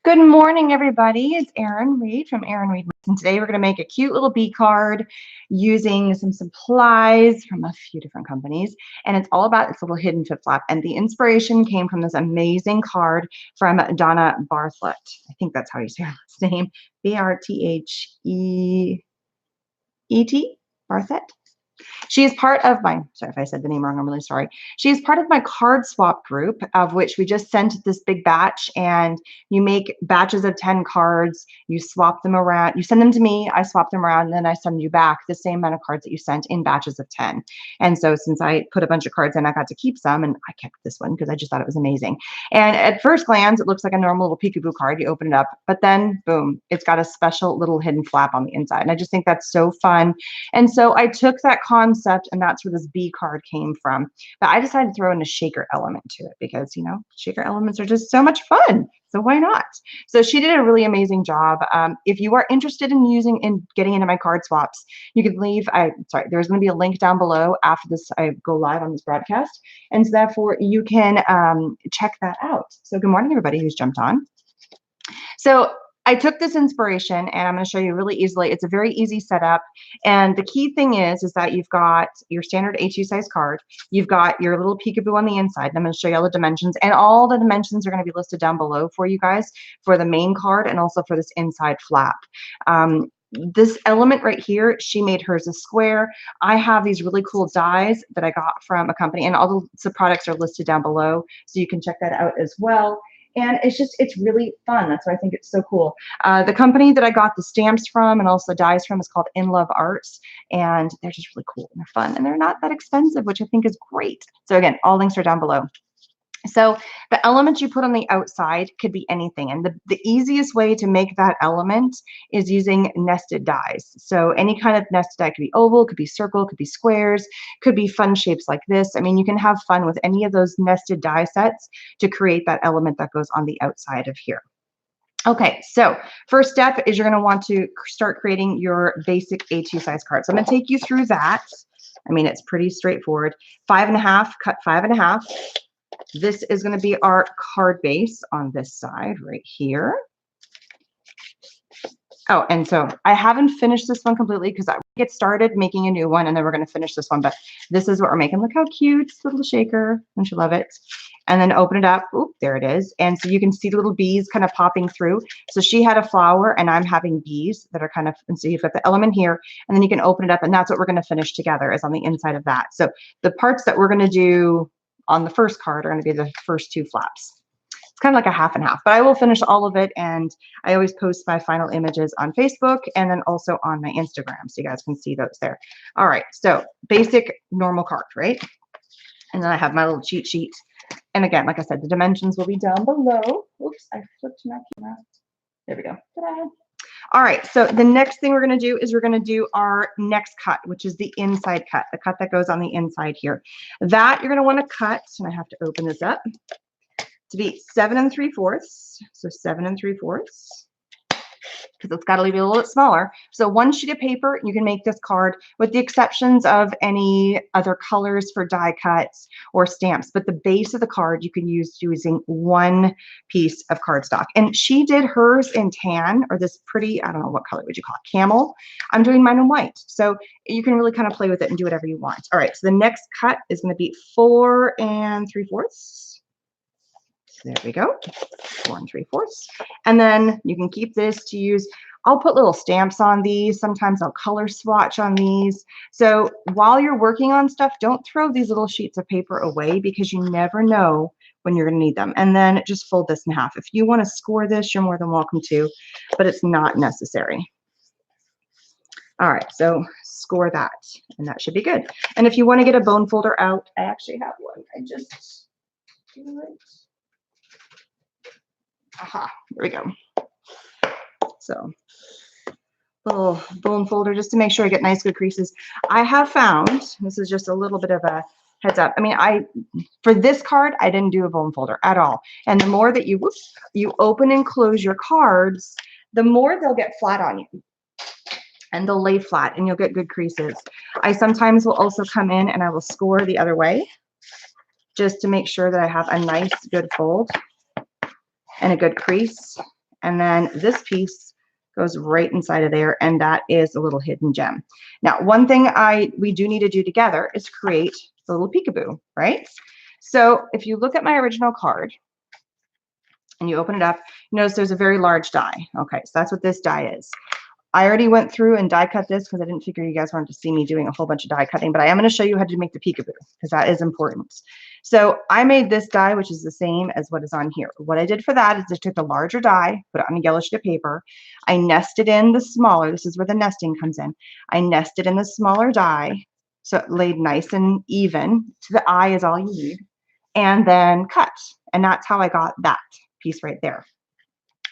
Good morning, everybody. It's Erin Reed from Erin Reed, and today we're going to make a cute little bee card using some supplies from a few different companies, and it's all about this little hidden tip flap. And the inspiration came from this amazing card from Donna Bartlett. I think that's how you say her last name, Barthet. Bartlett. She is part of my, sorry if I said the name wrong, I'm really sorry. She is part of my card swap group, of which we just sent this big batch, and you make batches of 10 cards, you swap them around, you send them to me, I swap them around, and then I send you back the same amount of cards that you sent in batches of 10. And so since I put a bunch of cards in, I got to keep some, and I kept this one because I just thought it was amazing. And at first glance, it looks like a normal little peekaboo card. You open it up, but then boom, it's got a special little hidden flap on the inside. And I just think that's so fun. And so I took that concept, and that's where this bee card came from. But I decided to throw in a shaker element to it because, you know, shaker elements are just so much fun. So why not? So she did a really amazing job. If you are interested in getting into my card swaps, you can leave. There's going to be a link down below after this. I go live on this broadcast, and so therefore you can check that out. So good morning, everybody who's jumped on. So I took this inspiration, and I'm going to show you really easily. It's a very easy setup. And the key thing is that you've got your standard A2 size card. You've got your little peekaboo on the inside. And I'm going to show you all the dimensions. And all the dimensions are going to be listed down below for you guys for the main card and also for this inside flap. This element right here, she made hers a square. I have these really cool dies that I got from a company, and all the products are listed down below. So you can check that out as well. And it's really fun. That's why I think it's so cool. The company that I got the stamps from and also dies from is called In Love Arts. And they're just really cool and they're fun. And they're not that expensive, which I think is great. So again, all links are down below. So the element you put on the outside could be anything. And the easiest way to make that element is using nested dies. So any kind of nested die could be oval, could be circle, could be squares, could be fun shapes like this. I mean, you can have fun with any of those nested die sets to create that element that goes on the outside of here. Okay, so first step is you're going to want to start creating your basic A2 size card. So I'm going to take you through that. I mean, it's pretty straightforward. 5.5, cut 5.5. This is going to be our card base on this side right here. Oh, and so I haven't finished this one completely because I get started making a new one and then we're going to finish this one. But this is what we're making. Look how cute, this little shaker. Don't you love it? And then open it up. Oop, there it is. And so you can see the little bees kind of popping through. So she had a flower and I'm having bees that are kind of, and so you've got the element here and then you can open it up and that's what we're going to finish together is on the inside of that. So the parts that we're going to do on the first card are going to be the first two flaps. It's kind of like a half and half, but I will finish all of it. And I always post my final images on Facebook and then also on my Instagram. So you guys can see those there. All right. So basic normal card, right? And then I have my little cheat sheet. And again, like I said, the dimensions will be down below. Oops, I flipped my camera. There we go. Ta-da. All right, so the next thing we're going to do is we're going to do our next cut, which is the inside cut, the cut that goes on the inside here. That you're going to want to cut, and I have to open this up, to be 7 3/4. So 7 3/4, because it's got to leave it a little bit smaller. So one sheet of paper, you can make this card with the exceptions of any other colors for die cuts or stamps. But the base of the card you can use using one piece of cardstock. And she did hers in tan, or this pretty, I don't know, what color would you call it, camel. I'm doing mine in white. So you can really kind of play with it and do whatever you want. All right, so the next cut is going to be 4 3/4. There we go, 4 3/4. And then you can keep this to use. I'll put little stamps on these. Sometimes I'll color swatch on these. So while you're working on stuff, don't throw these little sheets of paper away because you never know when you're going to need them. And then just fold this in half. If you want to score this, you're more than welcome to, but it's not necessary. All right, so score that, and that should be good. And if you want to get a bone folder out, I actually have one. I just do it. Aha, there we go. So little bone folder just to make sure I get nice good creases. I have found, this is just a little bit of a heads up. I mean, for this card, I didn't do a bone folder at all. And the more that you open and close your cards, the more they'll get flat on you. And they'll lay flat and you'll get good creases. I sometimes will also come in and I will score the other way just to make sure that I have a nice good fold and a good crease And then this piece goes right inside of there, and that is a little hidden gem. Now, one thing we do need to do together is create the little peekaboo, right? So if you look at my original card and you open it up, you notice there's a very large die. Okay, so that's what this die is. I already went through and die cut this because I didn't figure you guys wanted to see me doing a whole bunch of die cutting, but I am going to show you how to make the peekaboo because that is important. So I made this die, which is the same as what is on here. What I did for that is I took the larger die, put it on a yellow sheet of paper. I nested in the smaller. This is where the nesting comes in. I nested in the smaller die so it laid nice and even. So the eye is all you need. And then cut. And that's how I got that piece right there.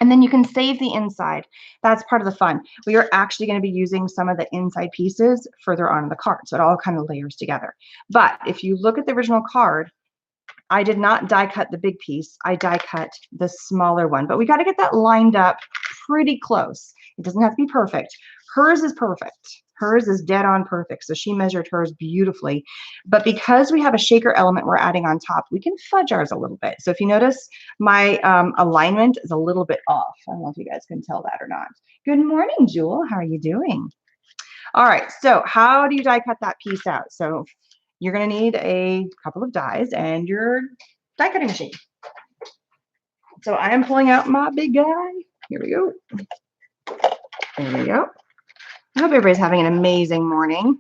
And then you can save the inside. That's part of the fun. We are actually going to be using some of the inside pieces further on in the card. So it all kind of layers together. But if you look at the original card, I did not die cut the big piece. I die cut the smaller one. But we got to get that lined up pretty close. It doesn't have to be perfect. Hers is perfect. Hers is dead on perfect. So she measured hers beautifully. But because we have a shaker element we're adding on top, we can fudge ours a little bit. So if you notice, my alignment is a little bit off. I don't know if you guys can tell that or not. Good morning, Jewel. How are you doing? All right. So how do you die cut that piece out? So you're going to need a couple of dies and your die cutting machine. So I am pulling out my big guy. Here we go. There we go. I hope everybody's having an amazing morning.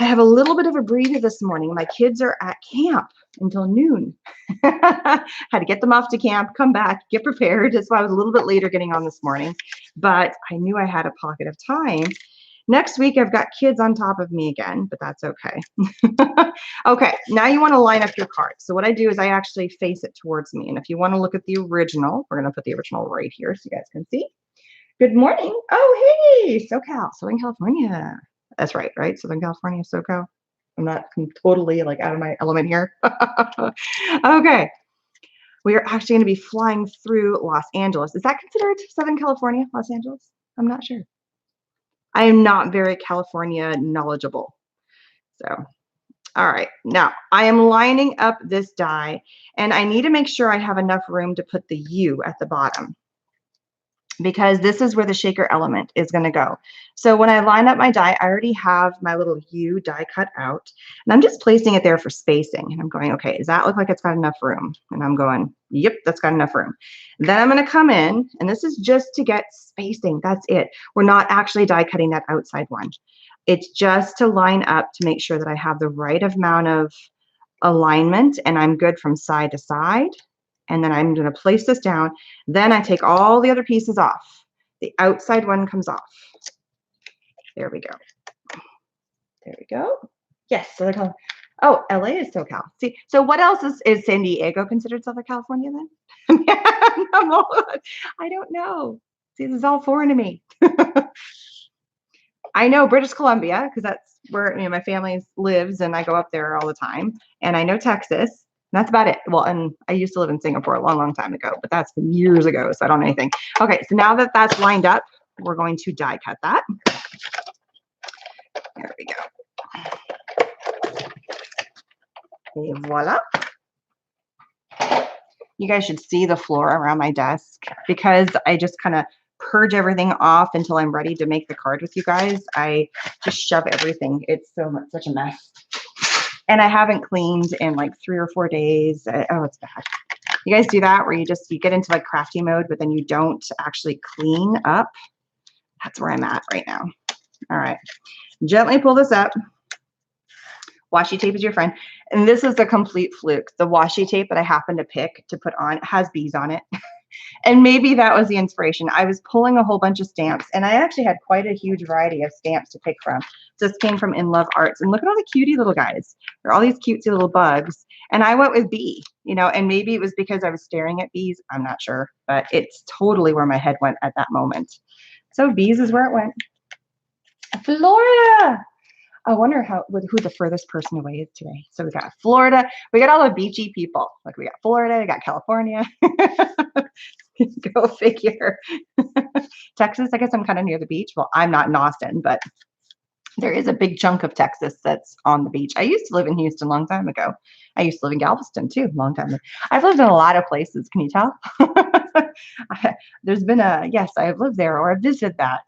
I have a little bit of a breather this morning. My kids are at camp until noon. Had to get them off to camp, come back, get prepared. That's why I was a little bit later getting on this morning. But I knew I had a pocket of time. Next week, I've got kids on top of me again, but that's okay. Okay, now you want to line up your card. So what I do is I actually face it towards me. And if you want to look at the original, we're going to put the original right here so you guys can see. Good morning. Oh, hey, SoCal, Southern California. That's right, right? Southern California, SoCal. I'm not totally like out of my element here. Okay. We are actually going to be flying through Los Angeles. Is that considered Southern California, Los Angeles? I'm not sure. I am not very California knowledgeable. So, all right. Now, I am lining up this die, and I need to make sure I have enough room to put the U at the bottom, because this is where the shaker element is going to go. So when I line up my die, I already have my little U die cut out, and I'm just placing it there for spacing. And I'm going, okay, does that look like it's got enough room? And I'm going, yep, that's got enough room. Then I'm going to come in, and this is just to get spacing. That's it. We're not actually die cutting that outside one. It's just to line up to make sure that I have the right amount of alignment and I'm good from side to side. And then I'm going to place this down. Then I take all the other pieces off. The outside one comes off. There we go. There we go. Yes, Southern California. Oh, LA is SoCal. See, so what else is San Diego considered Southern California then? I don't know. See, this is all foreign to me. I know British Columbia because that's where my family lives and I go up there all the time. And I know Texas. That's about it. Well, and I used to live in Singapore a long, long time ago, but that's been years ago, so I don't know anything. Okay, so now that that's lined up, we're going to die cut that. There we go. Et voila. You guys should see the floor around my desk because I just kind of purge everything off until I'm ready to make the card with you guys. I just shove everything. It's such a mess. And I haven't cleaned in like 3 or 4 days. Oh, it's bad. You guys do that where you get into like crafty mode, but then you don't actually clean up. That's where I'm at right now. All right. Gently pull this up. Washi tape is your friend. And this is a complete fluke. The washi tape that I happened to pick to put on has bees on it. And maybe that was the inspiration. I was pulling a whole bunch of stamps, and I actually had quite a huge variety of stamps to pick from. So this came from In Love Arts. And look at all the cutie little guys. They're all these cutesy little bugs. And I went with bee, and maybe it was because I was staring at bees. I'm not sure, but it's totally where my head went at that moment. So bees is where it went. Florida. I wonder who the furthest person away is today. So we got Florida. We got all the beachy people. Like we got Florida, we got California. Go figure. Texas, I guess I'm kind of near the beach. Well, I'm not in Austin, but There is a big chunk of Texas that's on the beach. I used to live in Houston a long time ago. I used to live in Galveston too, a long time ago. I've lived in a lot of places. Can you tell? There's been yes, I have lived there or I've visited that.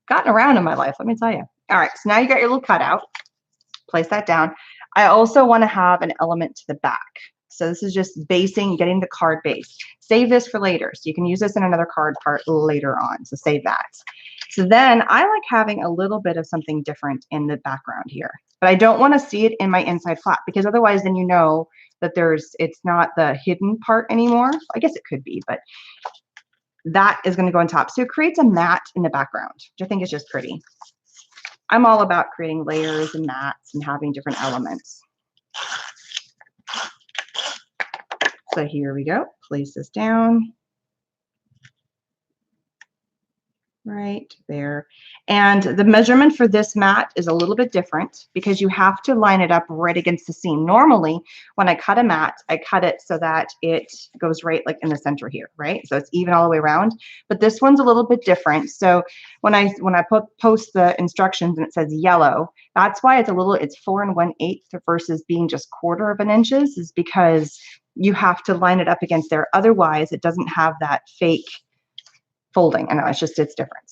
Gotten around in my life, let me tell you. All right, so now you got your little cutout. Place that down. I also want to have an element to the back. So this is just basing, getting the card base. Save this for later. So you can use this in another card part later on. So save that. So then I like having a little bit of something different in the background here, but I don't want to see it in my inside flap because otherwise then you know that it's not the hidden part anymore. I guess it could be, but that is going to go on top. So it creates a mat in the background, which I think is just pretty. I'm all about creating layers and mats and having different elements. So here we go. Place this down. Right there. And the measurement for this mat is a little bit different because you have to line it up right against the seam. Normally, when I cut a mat, I cut it so that it goes right like in the center here, right? So it's even all the way around. But this one's a little bit different. So when I post the instructions and it says yellow, that's why it's 4 1/8 versus being just 1/4 of an inches, is because you have to line it up against there. Otherwise, it doesn't have that fake folding. I know it's different.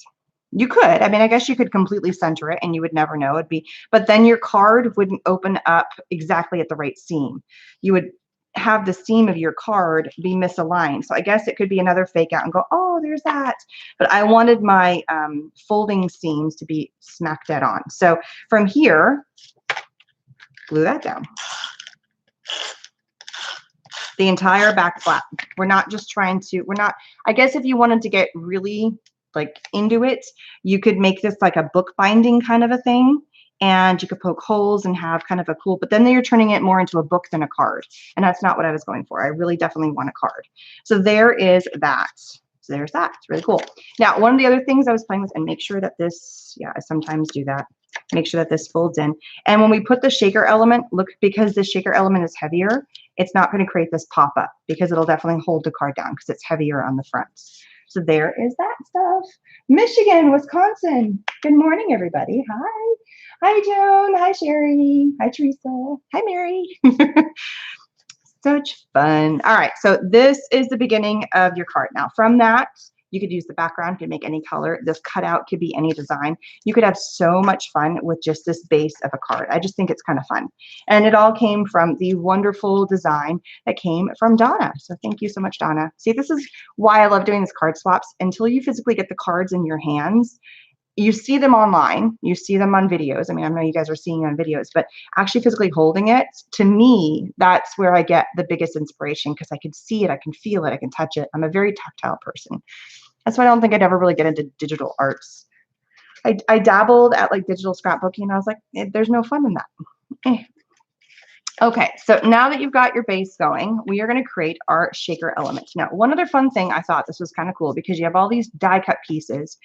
You could, I mean, I guess you could completely center it and you would never know it'd be, but then your card wouldn't open up exactly at the right seam. You would have the seam of your card be misaligned. So I guess it could be another fake out and go, oh, there's that. But I wanted my folding seams to be smack dead on. So from here, glue that down. The entire back flap. We're not just trying to, I guess if you wanted to get really like into it, you could make this like a book binding kind of a thing, and you could poke holes and have kind of a cool, but then you're turning it more into a book than a card. And that's not what I was going for. I really definitely want a card. So there is that. So there's that. It's really cool. Now, one of the other things I was playing with, and make sure that this, yeah, I sometimes do that. Make sure that this folds in. And when we put the shaker element, look, because the shaker element is heavier, it's not going to create this pop-up because it'll definitely hold the card down because it's heavier on the front. So there is that stuff. Michigan, Wisconsin. Good morning, everybody. Hi. Hi, Joan. Hi, Sherry. Hi, Teresa. Hi, Mary. Such fun. All right, so this is the beginning of your card. Now, from that, you could use the background, you could make any color. This cutout could be any design. You could have so much fun with just this base of a card. I just think it's kind of fun. And it all came from the wonderful design that came from Donna. So thank you so much, Donna. See, this is why I love doing these card swaps. Until you physically get the cards in your hands, you see them online, you see them on videos. I mean, I know you guys are seeing on videos, but actually physically holding it, to me, that's where I get the biggest inspiration because I can see it, I can feel it, I can touch it. I'm a very tactile person. That's why I don't think I'd ever really get into digital arts. I dabbled at like digital scrapbooking and I was like, there's no fun in that. Eh. Okay, so now that you've got your base going, we are going to create our shaker element. Now, one other fun thing, I thought this was kind of cool because you have all these die cut pieces.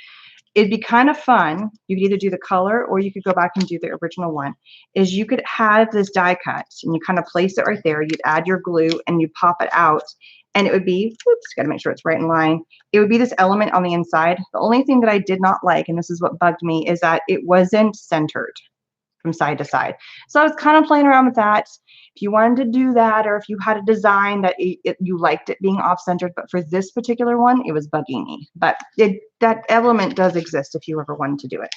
It'd be kind of fun. You could either do the color or you could go back and do the original one, is you could have this die cut and you kind of place it right there. You'd add your glue and you pop it out and it would be, whoops, got to make sure it's right in line. It would be this element on the inside. The only thing that I did not like, and this is what bugged me, is that it wasn't centered from side to side. So I was kind of playing around with that. If you wanted to do that, or if you had a design that you liked it being off-centered, but for this particular one, it was bugging me. But that element does exist if you ever wanted to do it.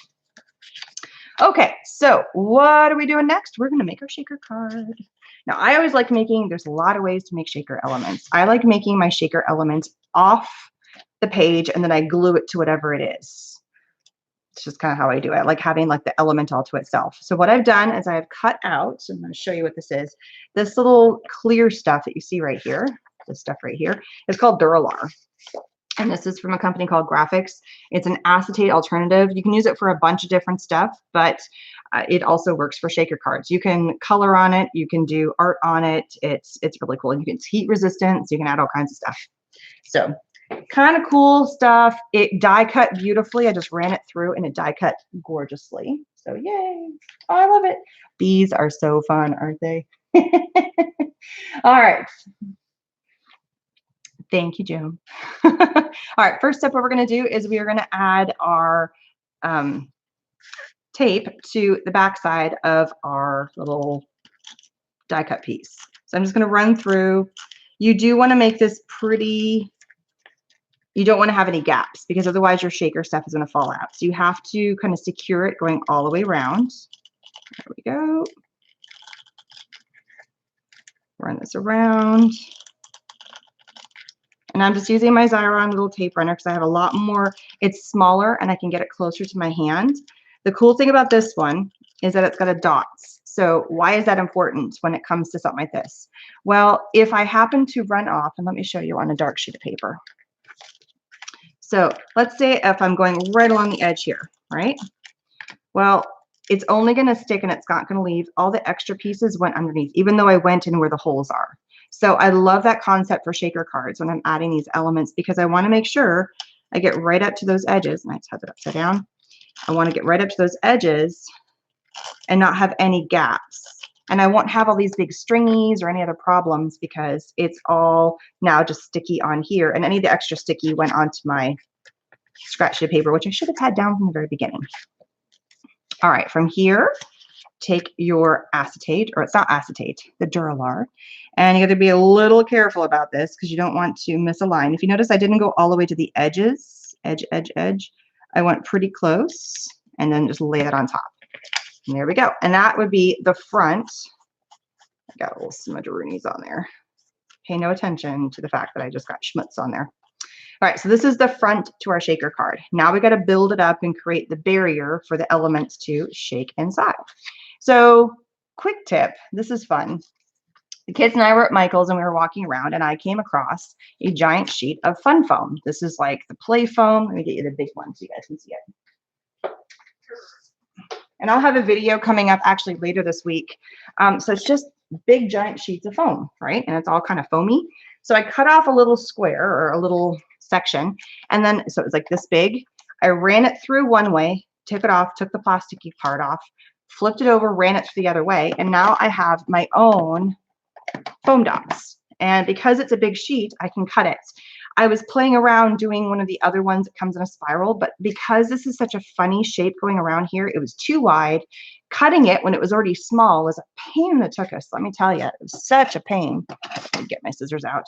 Okay, so what are we doing next? We're going to make our shaker card. Now, I always like making, there's a lot of ways to make shaker elements. I like making my shaker element off the page, and then I glue it to whatever it is. It's just kind of how I do it. I like having like the element all to itself. So what I've done is I've cut out, I'm going to show you what this is. This little clear stuff that you see right here, this stuff right here, is called Duralar. And this is from a company called Graphics. It's an acetate alternative. You can use it for a bunch of different stuff, but it also works for shaker cards. You can color on it. You can do art on it. It's really cool. It's heat resistant, so you can add all kinds of stuff. So kind of cool stuff. It die cut beautifully. I just ran it through and it die cut gorgeously. So yay. Oh, I love it. These are so fun, aren't they? All right. Thank you, Joan. All right, first step, what we're going to do is we are going to add our tape to the back side of our little die cut piece. So I'm just going to run through. You do want to make this pretty, you don't want to have any gaps because otherwise your shaker stuff is going to fall out. So you have to kind of secure it going all the way around. There we go. Run this around. And I'm just using my Xyron little tape runner because I have a lot more. It's smaller and I can get it closer to my hand. The cool thing about this one is that it's got a dots. So why is that important when it comes to something like this? Well, if I happen to run off, and let me show you on a dark sheet of paper. So let's say if I'm going right along the edge here, right? Well, it's only going to stick and it's not going to leave. All the extra pieces went underneath, even though I went in where the holes are. So I love that concept for shaker cards when I'm adding these elements because I want to make sure I get right up to those edges. And I just have it upside down. I want to get right up to those edges and not have any gaps. And I won't have all these big stringies or any other problems because it's all now just sticky on here. And any of the extra sticky went onto my scratch sheet of paper, which I should have had down from the very beginning. All right, from here, take your acetate, or it's not acetate, the Duralar, and you got to be a little careful about this because you don't want to miss a line. If you notice, I didn't go all the way to the edges, edge. I went pretty close and then just lay that on top. And there we go. And that would be the front. I got a little smudgeroonies on there. Pay no attention to the fact that I just got schmutz on there. All right, so this is the front to our shaker card. Now we got to build it up and create the barrier for the elements to shake inside. So quick tip, this is fun. The kids and I were at Michael's and we were walking around and I came across a giant sheet of fun foam. This is like the play foam. Let me get you the big one so you guys can see it. And I'll have a video coming up actually later this week. So it's just big giant sheets of foam, right? And it's all kind of foamy. So I cut off a little square or a little section. And then, so it was like this big. I ran it through one way, took it off, took the plasticky part off, flipped it over, ran it the other way. And now I have my own foam dots. And because it's a big sheet, I can cut it. I was playing around doing one of the other ones that comes in a spiral, but because this is such a funny shape going around here, it was too wide. Cutting it when it was already small was a pain in the tuchus. Let me tell you, it was such a pain. Let me get my scissors out.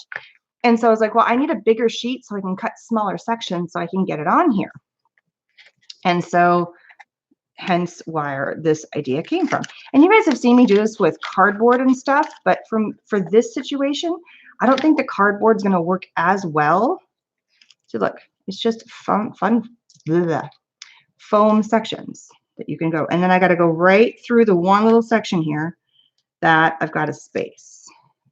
And so I was like, well, I need a bigger sheet so I can cut smaller sections so I can get it on here. And so hence where this idea came from. And you guys have seen me do this with cardboard and stuff, but for this situation, I don't think the cardboard is going to work as well. So look, it's just fun foam sections that you can go. And then I got to go right through the one little section here that I've got a space.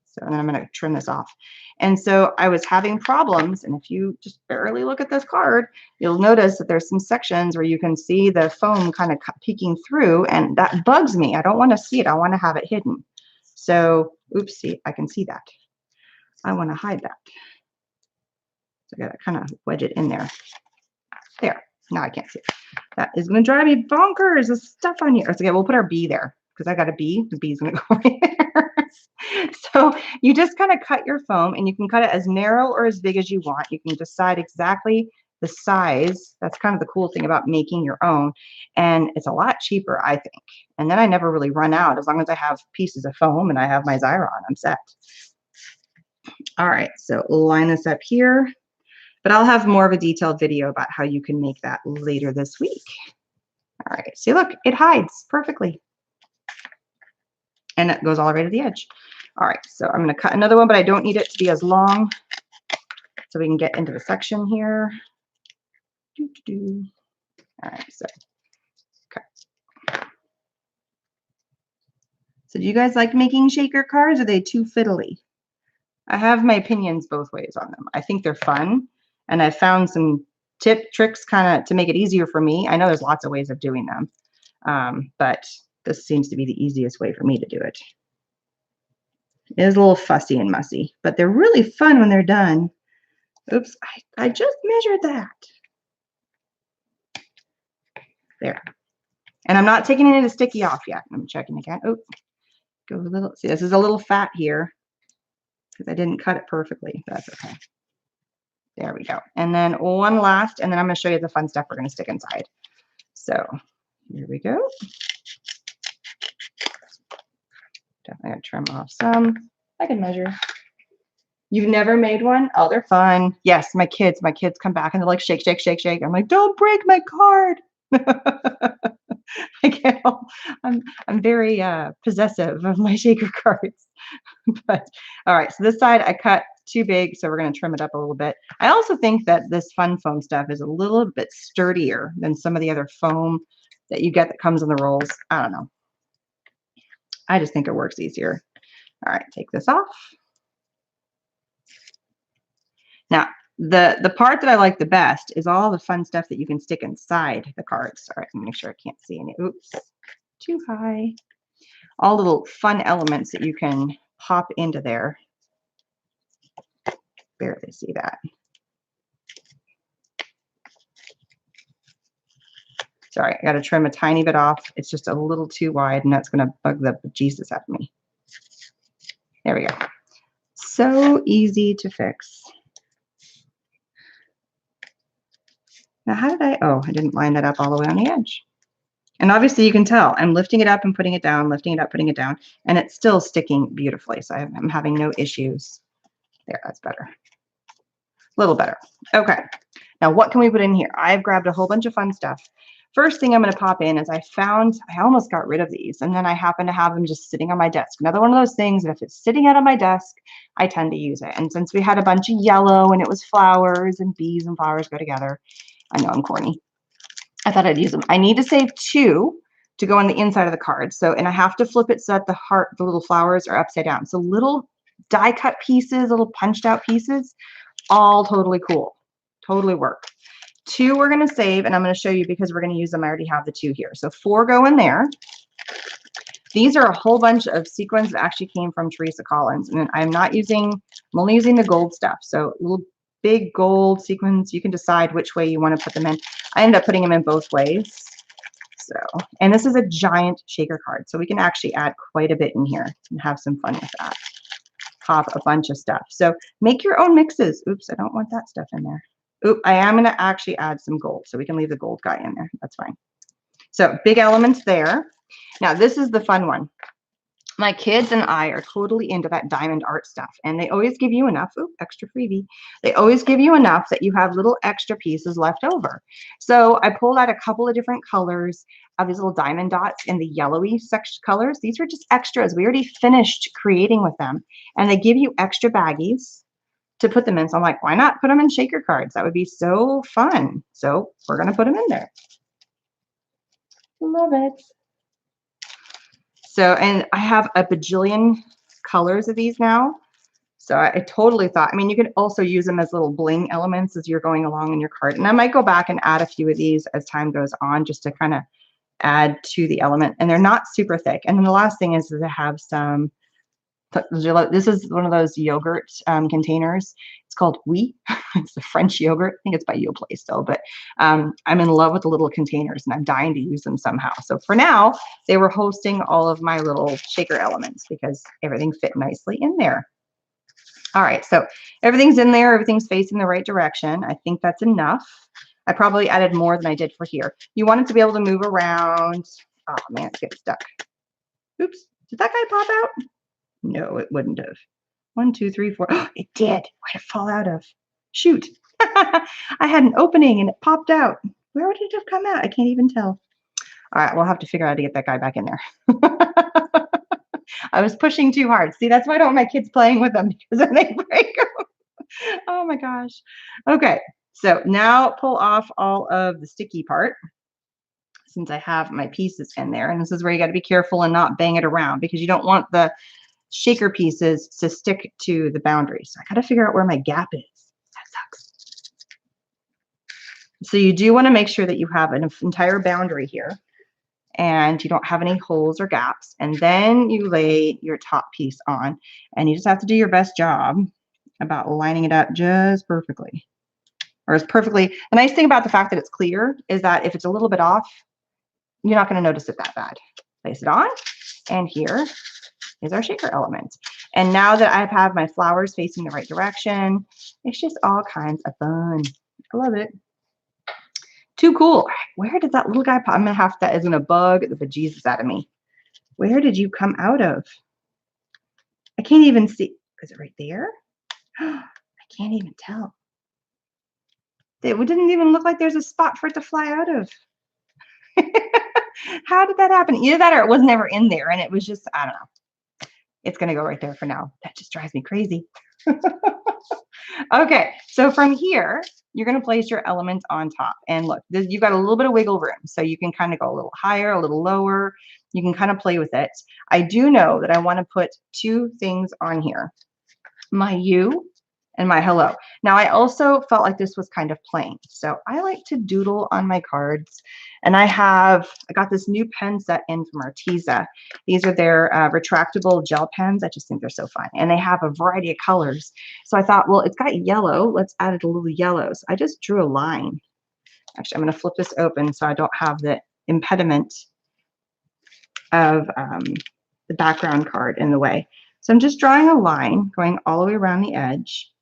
So and then I'm going to trim this off. And so I was having problems. And if you just barely look at this card, you'll notice that there's some sections where you can see the foam kind of peeking through. And that bugs me. I don't want to see it. I want to have it hidden. So, oops, see, I can see that. I want to hide that. So I got to kind of wedge it in there. There. Now I can't see it. That is going to drive me bonkers. There's stuff on here. Okay, we'll put our bee there because I got a bee. The bee's going to go right there. So you just kind of cut your foam and you can cut it as narrow or as big as you want. You can decide exactly the size. That's kind of the cool thing about making your own. And it's a lot cheaper, I think. And then I never really run out. As long as I have pieces of foam and I have my Xyron, I'm set. All right, so line this up here. But I'll have more of a detailed video about how you can make that later this week. All right, see, look, it hides perfectly. And it goes all the way to the edge. All right, so I'm going to cut another one, but I don't need it to be as long. So we can get into the section here. All right, so okay. So do you guys like making shaker cards? Or are they too fiddly? I have my opinions both ways on them. I think they're fun. And I've found some tricks kind of to make it easier for me. I know there's lots of ways of doing them, but this seems to be the easiest way for me to do it. It is a little fussy and mussy, but they're really fun when they're done. Oops, I just measured that. There. And I'm not taking any of the sticky off yet. I'm checking again. Oh, go a little. See, this is a little fat here because I didn't cut it perfectly. That's okay. There we go. And then one last, and then I'm going to show you the fun stuff we're going to stick inside. So Here we go. Definitely gotta trim off some. I can measure. You've never made one? Oh, they're fun. Yes, my kids come back and they're like, shake, shake, shake, shake. I'm like, don't break my card. I can't. I'm very possessive of my shaker cards. But all right, so this side I cut too big, so we're going to trim it up a little bit. I also think that this fun foam stuff is a little bit sturdier than some of the other foam that you get that comes in the rolls. I don't know. I just think it works easier. All right, take this off. Now, the part that I like the best is all the fun stuff that you can stick inside the cards. All right, let me make sure I can't see any. Oops, too high. All little fun elements that you can pop into there. Barely see that. Sorry, I got to trim a tiny bit off. It's just a little too wide, and that's going to bug the bejesus out of me. There we go. So easy to fix. Now, how did oh, I didn't line that up all the way on the edge. And obviously you can tell I'm lifting it up and putting it down, lifting it up, putting it down, and it's still sticking beautifully. So I'm having no issues. There, that's better. A little better. Okay. Now what can we put in here? I've grabbed a whole bunch of fun stuff. First thing I'm going to pop in is I almost got rid of these, and then I happen to have them just sitting on my desk. Another one of those things that if it's sitting out on my desk, I tend to use it. And since we had a bunch of yellow and it was flowers and bees and flowers go together, I know I'm corny. I thought I'd use them. I need to save 2 to go on the inside of the card. So, and I have to flip it so that the little flowers are upside down. So little die cut pieces, little punched out pieces, all totally cool. Totally work. 2 we're going to save, and I'm going to show you because we're going to use them. I already have the 2 here. So 4 go in there. These are a whole bunch of sequins that actually came from Teresa Collins. And I'm only using the gold stuff. So little big gold sequins. You can decide which way you want to put them in. I ended up putting them in both ways. So, and this is a giant shaker card. So we can actually add quite a bit in here and have some fun with that. Pop a bunch of stuff. So make your own mixes. Oops, I don't want that stuff in there. Oop, I am going to actually add some gold. So we can leave the gold guy in there. That's fine. So big elements there. Now this is the fun one. My kids and I are totally into that diamond art stuff, and they always give you enough. Ooh, extra freebie. They always give you enough that you have little extra pieces left over. So I pulled out a couple of different colors of these little diamond dots in the yellowy colors. These were just extras. We already finished creating with them, and they give you extra baggies to put them in. So I'm like, why not put them in shaker cards? That would be so fun. So we're going to put them in there. Love it. So, and I have a bajillion colors of these now. So I totally thought, I mean, you could also use them as little bling elements as you're going along in your card. And I might go back and add a few of these as time goes on, just to kind of add to the element. And they're not super thick. And then the last thing is to have some, this is one of those yogurt containers. It's called Oui. It's the French yogurt. I think it's by Yoplait still, but I'm in love with the little containers and I'm dying to use them somehow. So for now, they were hosting all of my little shaker elements because everything fit nicely in there. All right, so everything's in there. Everything's facing the right direction. I think that's enough. I probably added more than I did for here. You want it to be able to move around. Oh man, it's getting stuck. Oops, did that guy pop out? No, it wouldn't have. 1, 2, 3, 4. Oh, it did. Where'd it fall out of? Shoot. I had an opening and it popped out. Where would it have come out? I can't even tell. All right, we'll have to figure out how to get that guy back in there. I was pushing too hard. See, that's why I don't want my kids playing with them, because then they break them. Oh my gosh. Okay, so now pull off all of the sticky part, since I have my pieces in there. And this is where you got to be careful and not bang it around, because you don't want the shaker pieces to stick to the boundary. So I got to figure out where my gap is. That sucks. So you do want to make sure that you have an entire boundary here and you don't have any holes or gaps. And then you lay your top piece on, and you just have to do your best job about lining it up just perfectly, or as perfectly. The nice thing about the fact that it's clear is that if it's a little bit off, you're not going to notice it that bad. Place it on, and here is our shaker element. And now that I have my flowers facing the right direction, it's just all kinds of fun. I love it. Too cool. Where did that little guy pop? I'm gonna have that is gonna bug the bejesus out of me. Where did you come out of? I can't even see. Is it right there? I can't even tell. It didn't even look like there's a spot for it to fly out of. How did that happen? Either that or it was never in there and it was just, I don't know. It's going to go right there for now. That just drives me crazy. Okay, so from here, you're going to place your elements on top. And look, you've got a little bit of wiggle room. So you can kind of go a little higher, a little lower. You can kind of play with it. I do know that I want to put two things on here. My U and my hello. Now, I also felt like this was kind of plain. So I like to doodle on my cards. And I got this new pen set in from Arteza. These are their retractable gel pens. I just think they're so fun. And they have a variety of colors. So I thought, well, it's got yellow. Let's add it a little yellow. So I just drew a line. Actually, I'm going to flip this open so I don't have the impediment of the background card in the way. So I'm just drawing a line going all the way around the edge.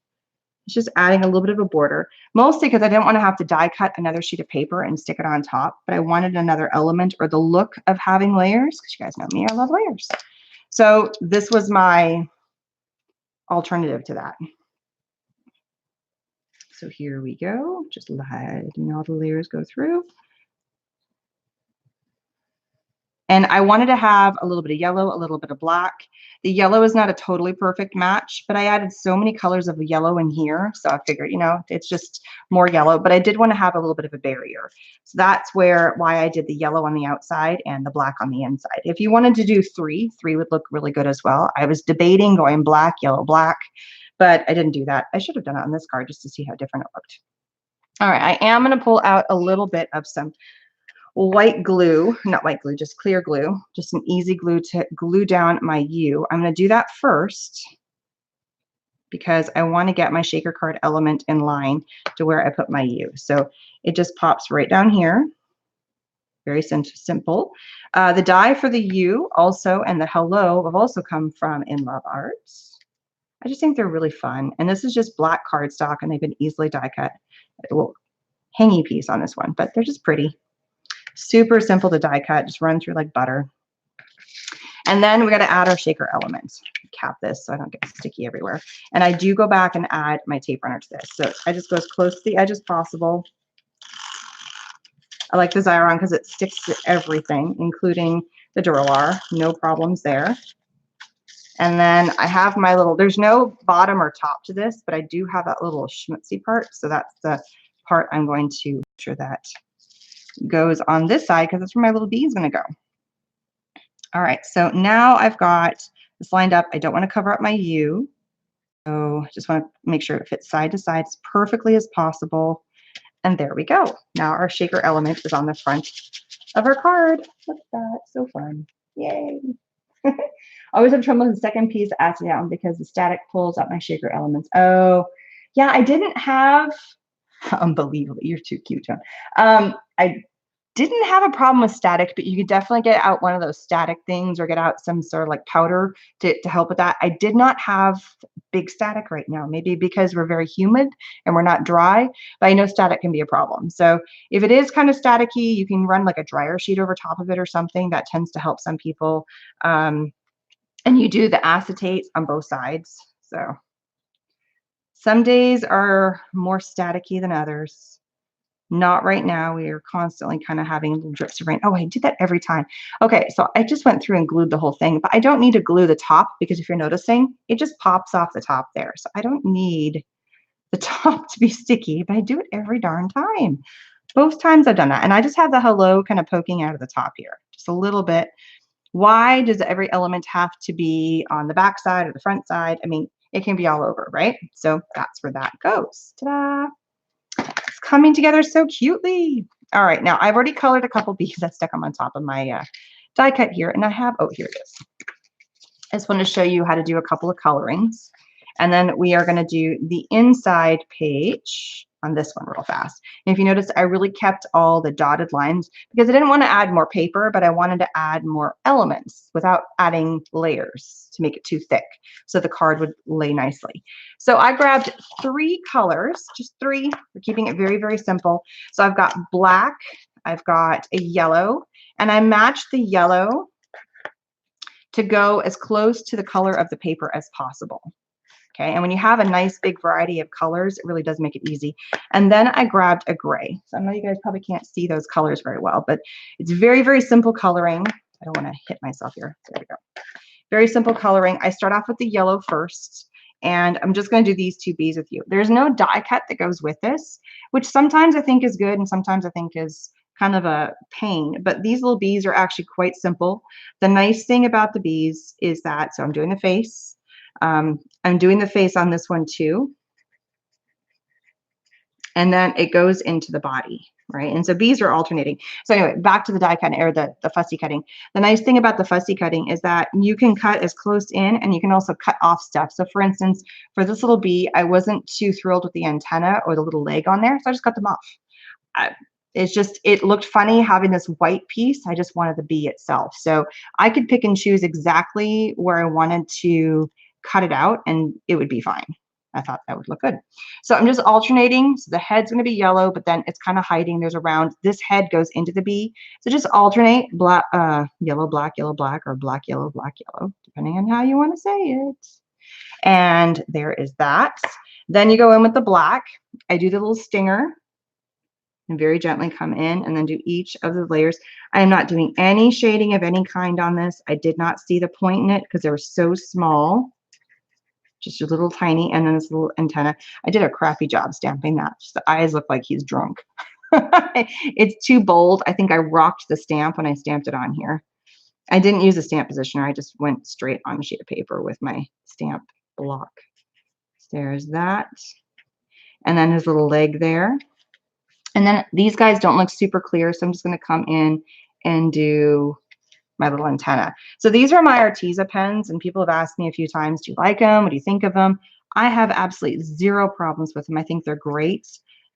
It's just adding a little bit of a border, mostly because I didn't want to have to die cut another sheet of paper and stick it on top, but I wanted another element or the look of having layers, because you guys know me, I love layers. So this was my alternative to that. So here we go, just letting all the layers go through. And I wanted to have a little bit of yellow, a little bit of black. The yellow is not a totally perfect match, but I added so many colors of yellow in here. So I figured, you know, it's just more yellow, but I did want to have a little bit of a barrier. So that's why I did the yellow on the outside and the black on the inside. If you wanted to do three would look really good as well. I was debating going black, yellow, black, but I didn't do that. I should have done it on this card just to see how different it looked. All right, I am going to pull out a little bit of some white glue, not white glue, just clear glue, just an easy glue to glue down my U. I'm going to do that first because I want to get my shaker card element in line to where I put my U. So it just pops right down here. Very simple. The die for the U also and the hello have also come from In Love Arts. I just think they're really fun. And this is just black cardstock and they've been easily die cut. Well, hangy piece on this one, but they're just pretty. Super simple to die cut, just run through like butter. And then we got to add our shaker elements. Cap this so I don't get sticky everywhere. And I do go back and add my tape runner to this. So I just go as close to the edge as possible. I like the Xyron because it sticks to everything, including the Duralar. No problems there. And then I have my little, there's no bottom or top to this, but I do have that little schmutzy part. So that's the part I'm going to make sure that goes on this side because that's where my little bee is going to go. All right, so now I've got this lined up. I don't want to cover up my U. So I just want to make sure it fits side to side as perfectly as possible. And there we go. Now our shaker element is on the front of our card. Look at that, so fun. Yay. Always have trouble with the second piece acid down because the static pulls up my shaker elements. Oh, yeah, I didn't have, unbelievable, you're too cute, John. I didn't have a problem with static, but you could definitely get out one of those static things or get out some sort of like powder to help with that. I did not have big static right now, maybe because we're very humid and we're not dry, but I know static can be a problem. So if it is kind of staticky, you can run like a dryer sheet over top of it or something. That tends to help some people. And you do the acetate on both sides. So some days are more staticky than others. Not right now. We are constantly kind of having little drips of rain. Oh, I do that every time. Okay, so I just went through and glued the whole thing, but I don't need to glue the top because if you're noticing, it just pops off the top there. So I don't need the top to be sticky, but I do it every darn time. Both times I've done that. And I just have the hello kind of poking out of the top here, just a little bit. Why does every element have to be on the back side or the front side? I mean, it can be all over, right? So that's where that goes. Ta-da! It's coming together so cutely. All right, now I've already colored a couple bees. I stuck them on top of my die cut here, and I have, oh, here it is. I just want to show you how to do a couple of colorings. And then we are going to do the inside page. on this one real fast. And if you notice, I really kept all the dotted lines because I didn't want to add more paper, but I wanted to add more elements without adding layers to make it too thick, so the card would lay nicely. So I grabbed 3 colors, just 3. We're keeping it very, very simple. So I've got black, I've got a yellow, and I matched the yellow to go as close to the color of the paper as possible. Okay, and when you have a nice big variety of colors, it really does make it easy. And then I grabbed a gray. So I know you guys probably can't see those colors very well, but it's very, very simple coloring. I don't want to hit myself here. There we go. Very simple coloring. I start off with the yellow first, and I'm just going to do these 2 bees with you. There's no die cut that goes with this, which sometimes I think is good and sometimes I think is kind of a pain, but these little bees are actually quite simple. The nice thing about the bees is that, so I'm doing the face. I'm doing the face on this one too. And then it goes into the body, right? And so bees are alternating. So anyway, back to the die cutting or the fussy cutting. The nice thing about the fussy cutting is that you can cut as close in and you can also cut off stuff. So for instance, for this little bee, I wasn't too thrilled with the antenna or the little leg on there, so I just cut them off. It's just, it looked funny having this white piece. I just wanted the bee itself. So I could pick and choose exactly where I wanted to cut it out and it would be fine. I thought that would look good. So I'm just alternating. So the head's going to be yellow, but then it's kind of hiding. There's a round. This head goes into the bee. So just alternate black, yellow, black, or black, yellow, depending on how you want to say it. And there is that. Then you go in with the black. I do the little stinger and very gently come in and then do each of the layers. I am not doing any shading of any kind on this. I did not see the point in it because they were so small. Just a little tiny, and then this little antenna. I did a crappy job stamping that. Just the eyes look like he's drunk. It's too bold. I think I rocked the stamp when I stamped it on here. I didn't use a stamp positioner. I just went straight on a sheet of paper with my stamp block. So there's that. And then his little leg there. And then these guys don't look super clear, so I'm just going to come in and do my little antenna. So these are my Arteza pens, and people have asked me a few times, do you like them? What do you think of them? I have absolutely 0 problems with them. I think they're great.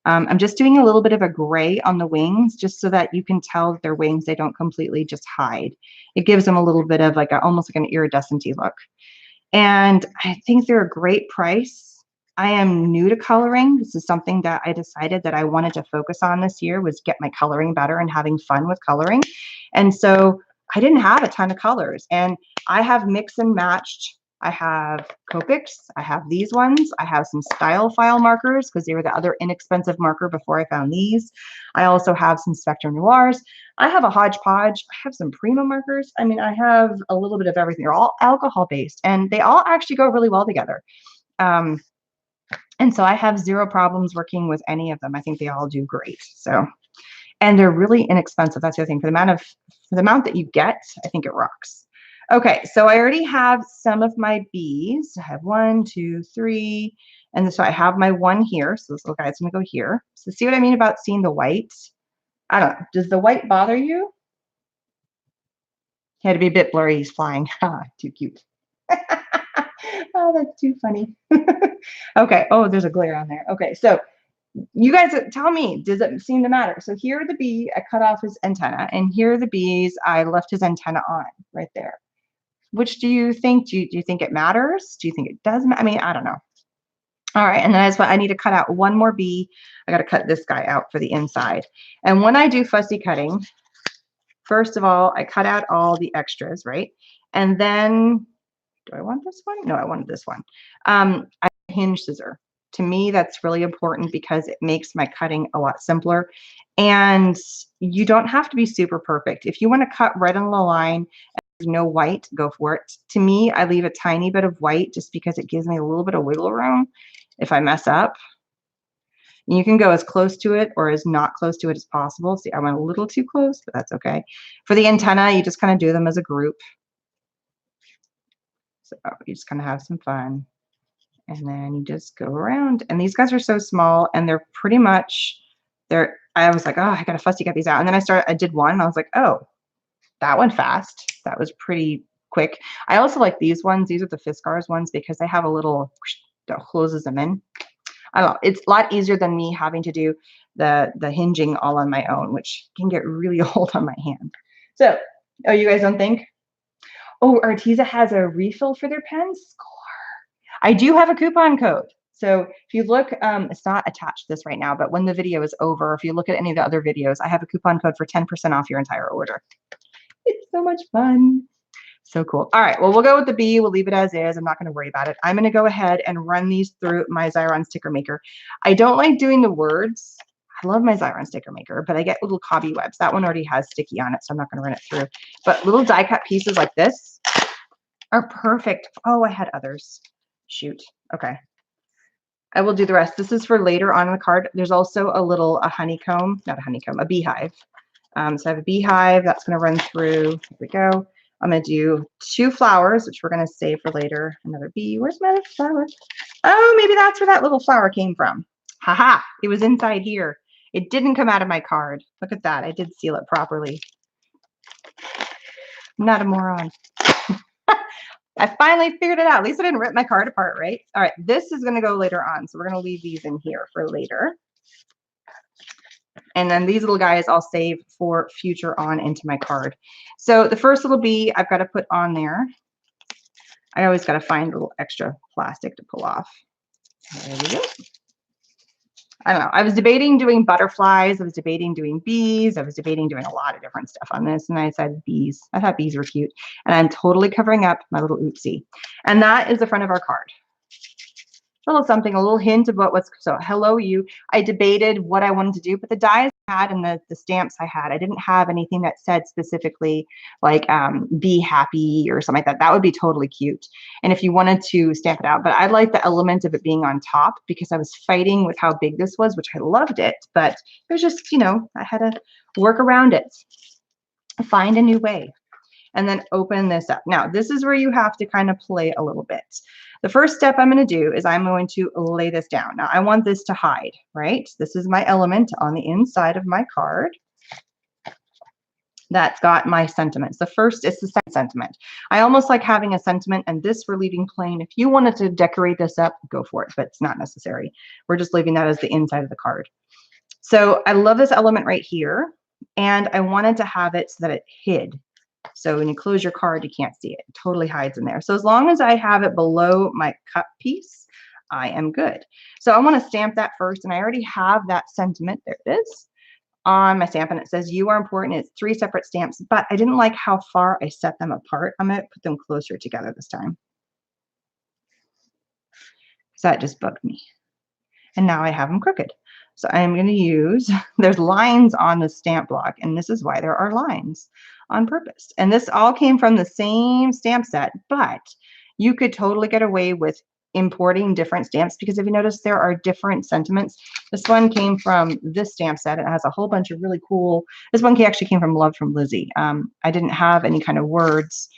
I'm just doing a little bit of a gray on the wings just so that you can tell that their wings, they don't completely just hide. It gives them a little bit of like almost like an iridescent-y look. And I think they're a great price. I am new to coloring. This is something that I decided that I wanted to focus on this year, was get my coloring better and having fun with coloring. And so I didn't have a ton of colors, and I have mix and matched. I have Copics, I have these ones, I have some Style File markers because they were the other inexpensive marker before I found these. I also have some Spectrum Noirs. I have a hodgepodge. I have some Prima markers. I mean, I have a little bit of everything. They're all alcohol based, and they all actually go really well together. And so I have 0 problems working with any of them. I think they all do great. So, and they're really inexpensive. That's the other thing. For the amount that you get, I think it rocks. Okay, so I already have some of my bees. I have 1, 2, 3, and so I have my one here. So this little guy's gonna go here. So see what I mean about seeing the white? I don't know. Does the white bother you? He had to be a bit blurry. He's flying. Ah, too cute. Oh, that's too funny. Okay. Oh, there's a glare on there. Okay, so you guys tell me, does it seem to matter? So here are the bee, I cut off his antenna, and here are the bees, I left his antenna on right there. Which do you think? Do you think it matters? Do you think it does? I mean, I don't know. All right, and then I need to cut out one more bee. I got to cut this guy out for the inside. And when I do fussy cutting, first of all, I cut out all the extras, right? And then, do I want this one? No, I wanted this one. I hinge scissor. To me, that's really important because it makes my cutting a lot simpler. And you don't have to be super perfect. If you want to cut right on the line and there's no white, go for it. To me, I leave a tiny bit of white just because it gives me a little bit of wiggle room if I mess up. And you can go as close to it or as not close to it as possible. See, I went a little too close, but that's okay. For the antenna, you just kind of do them as a group. So you just kind of have some fun. And then you just go around. And these guys are so small, and they're pretty much, I was like, oh, I got to fussy cut these out. And then I did one, and I was like, oh, that went fast. That was pretty quick. I also like these ones. These are the Fiskars ones because they have a little that closes them in. I don't know. It's a lot easier than me having to do the hinging all on my own, which can get really old on my hand. So, oh, you guys don't think? Oh, Arteza has a refill for their pens. Score. I do have a coupon code. So if you look, it's not attached to this right now, but when the video is over, if you look at any of the other videos, I have a coupon code for 10% off your entire order. It's so much fun. So cool. All right, well, we'll go with the B. We'll leave it as is. I'm not going to worry about it. I'm going to go ahead and run these through my Xyron sticker maker. I don't like doing the words. I love my Xyron sticker maker, but I get little cobwebs. That one already has sticky on it, so I'm not going to run it through. But little die cut pieces like this are perfect. Oh, I had others. Shoot. Okay. I will do the rest. This is for later on in the card. There's also a honeycomb, not a honeycomb, a beehive. So I have a beehive that's going to run through. Here we go. I'm going to do 2 flowers, which we're going to save for later. Another bee. Where's my other flower? Oh, maybe that's where that little flower came from. Haha, it was inside here. It didn't come out of my card. Look at that. I did seal it properly. I'm not a moron. I finally figured it out. At least I didn't rip my card apart, right? All right, this is going to go later on. So we're going to leave these in here for later. And then these little guys I'll save for future on into my card. So the first little bee I've got to put on there. I always got to find a little extra plastic to pull off. There we go. I don't know. I was debating doing butterflies. I was debating doing bees. I was debating doing a lot of different stuff on this. And I said bees. I thought bees were cute. And I'm totally covering up my little oopsie. And that is the front of our card. A little something, a little hint of what was, so hello you. I debated what I wanted to do, but the dies I had and the stamps I had, I didn't have anything that said specifically like be happy or something like that. That would be totally cute. And if you wanted to stamp it out, but I like the element of it being on top because I was fighting with how big this was, which I loved it, but it was just, you know, I had to work around it, find a new way. And then open this up. Now, this is where you have to kind of play a little bit. The first step I'm going to do is I'm going to lay this down. Now, I want this to hide, right? This is my element on the inside of my card. That's got my sentiments. The first is the second sentiment. I almost like having a sentiment, and this we're leaving plain. If you wanted to decorate this up, go for it, but it's not necessary. We're just leaving that as the inside of the card. So I love this element right here, and I wanted to have it so that it hid. So when you close your card, you can't see it. It totally hides in there. So as long as I have it below my cup piece, I am good. So I want to stamp that first, and I already have that sentiment. There it is on my stamp, and it says you are important. It's 3 separate stamps, but I didn't like how far I set them apart. I'm going to put them closer together this time. So that just bugged me. And now I have them crooked. So I'm going to use, there's lines on the stamp block, and this is why there are lines on purpose. And this all came from the same stamp set, but you could totally get away with importing different stamps because if you notice, there are different sentiments. This one came from this stamp set. It has a whole bunch of really cool, this one actually came from Love from Lizzie. I didn't have any kind of words,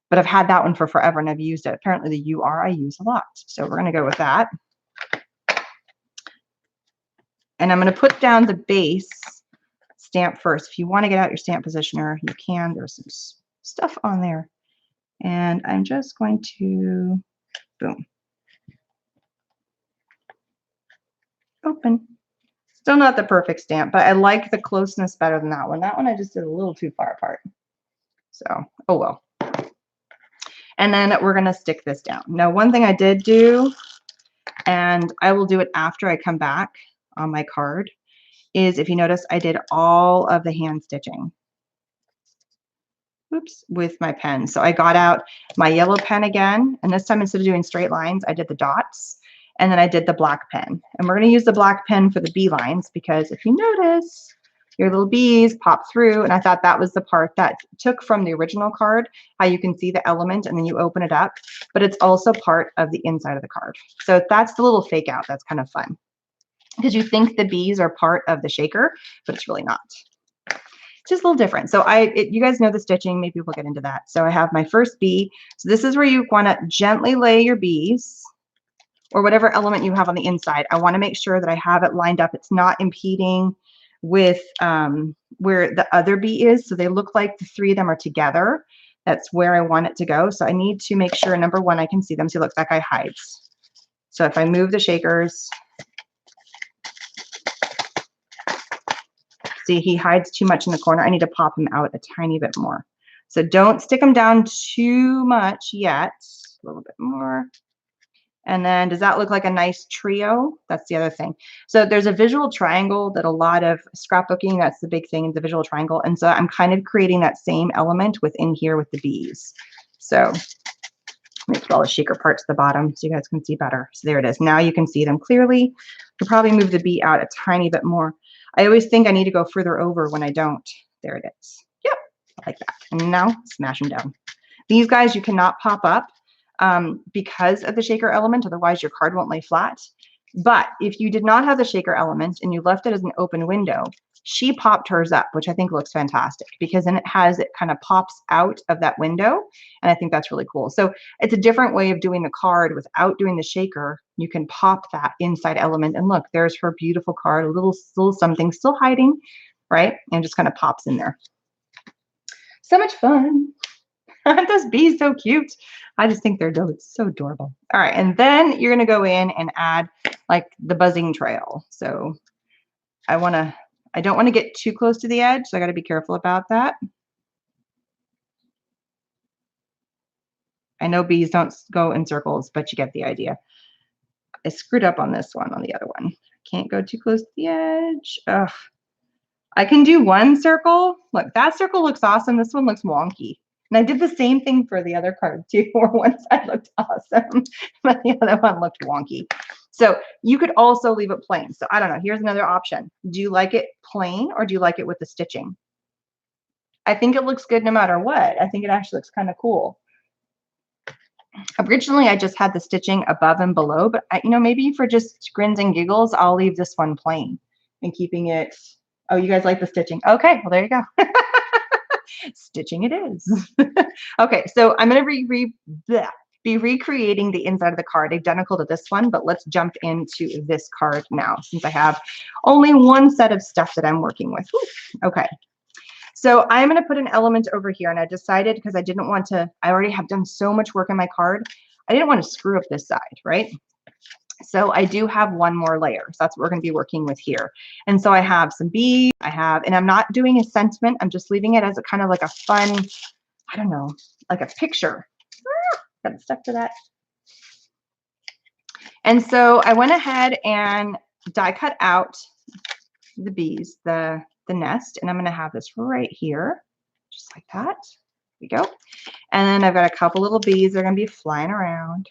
but I've had that one for forever and I've used it. Apparently the UR I use a lot. So we're going to go with that. And I'm going to put down the base stamp first. If you want to get out your stamp positioner, you can. There's some stuff on there. And I'm just going to, boom. Open. Still not the perfect stamp, but I like the closeness better than that one. That one I just did a little too far apart. So, oh well. And then we're going to stick this down. Now, one thing I did do, and I will do it after I come back on my card, is if you notice, I did all of the hand stitching. Oops, with my pen. So I got out my yellow pen again, and this time instead of doing straight lines, I did the dots, and then I did the black pen. And we're going to use the black pen for the bee lines because if you notice, your little bees pop through, and I thought that was the part that took from the original card, how you can see the element and then you open it up, but it's also part of the inside of the card. So that's the little fake out. That's kind of fun because you think the bees are part of the shaker, but it's really not. It's just a little different. So you guys know the stitching. Maybe we'll get into that. So I have my first bee. So this is where you want to gently lay your bees or whatever element you have on the inside. I want to make sure that I have it lined up. It's not impeding with where the other bee is. So they look like the 3 of them are together. That's where I want it to go. So I need to make sure, number one, I can see them. So it looks like I hides. So if I move the shakers, See, he hides too much in the corner. I need to pop him out a tiny bit more. So don't stick him down too much yet. A little bit more. And then does that look like a nice trio? That's the other thing. So there's a visual triangle that a lot of scrapbooking, that's the big thing, is the visual triangle. And so I'm kind of creating that same element within here with the bees. So let me put all the shaker parts at the bottom so you guys can see better. So there it is. Now you can see them clearly. I could probably move the bee out a tiny bit more. I always think I need to go further over when I don't. There it is. Yep, like that. And now smash them down. These guys you cannot pop up because of the shaker element, otherwise your card won't lay flat. But if you did not have the shaker element and you left it as an open window, she popped hers up, which I think looks fantastic because then it kind of pops out of that window. And I think that's really cool. So it's a different way of doing the card without doing the shaker. You can pop that inside element and look, there's her beautiful card, a little something still hiding, right? And just kind of pops in there. So much fun. Aren't those bees so cute? I just think they're so adorable. All right, and then you're gonna go in and add like the buzzing trail. So I don't want to get too close to the edge, so I got to be careful about that. I know bees don't go in circles, but you get the idea. I screwed up on this one, on the other one. Can't go too close to the edge. Ugh. I can do one circle. Look, that circle looks awesome. This one looks wonky. And I did the same thing for the other card too, where one side looked awesome, but the other one looked wonky. So you could also leave it plain. So I don't know, here's another option. Do you like it plain or do you like it with the stitching? I think it looks good no matter what. I think it actually looks kind of cool. Originally, I just had the stitching above and below, but maybe for just grins and giggles, I'll leave this one plain and keeping it. Oh, you guys like the stitching? Okay, well, there you go. Stitching it is. Okay, so I'm going to be recreating the inside of the card identical to this one, but let's jump into this card now since I have only one set of stuff that I'm working with. Whew. Okay, so I'm going to put an element over here, and I decided because I didn't want to, I already have done so much work on my card, I didn't want to screw up this side, right? So I do have one more layer. So that's what we're going to be working with here. And so I have some beads. And I'm not doing a sentiment. I'm just leaving it as a kind of like a fun, I don't know, like a picture. Got stuck to that. And so I went ahead and die cut out the bees, the nest, and I'm going to have this right here, just like that. There we go. And then I've got a couple little bees. They're going to be flying around.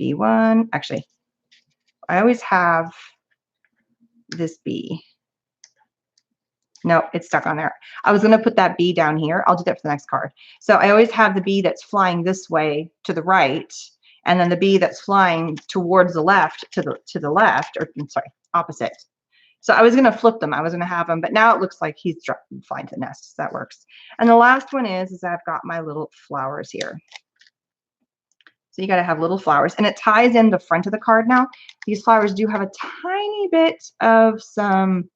B1. Actually, I always have this bee. No, it's stuck on there. I was going to put that bee down here. I'll do that for the next card. So I always have the bee that's flying this way to the right, and then the bee that's flying towards the left to the left, or I'm sorry, opposite. So I was going to flip them. I was going to have them, but now it looks like he's flying to the nest. So that works. And the last one is I've got my little flowers here. So you got to have little flowers, and it ties in the front of the card now. These flowers do have a tiny bit of some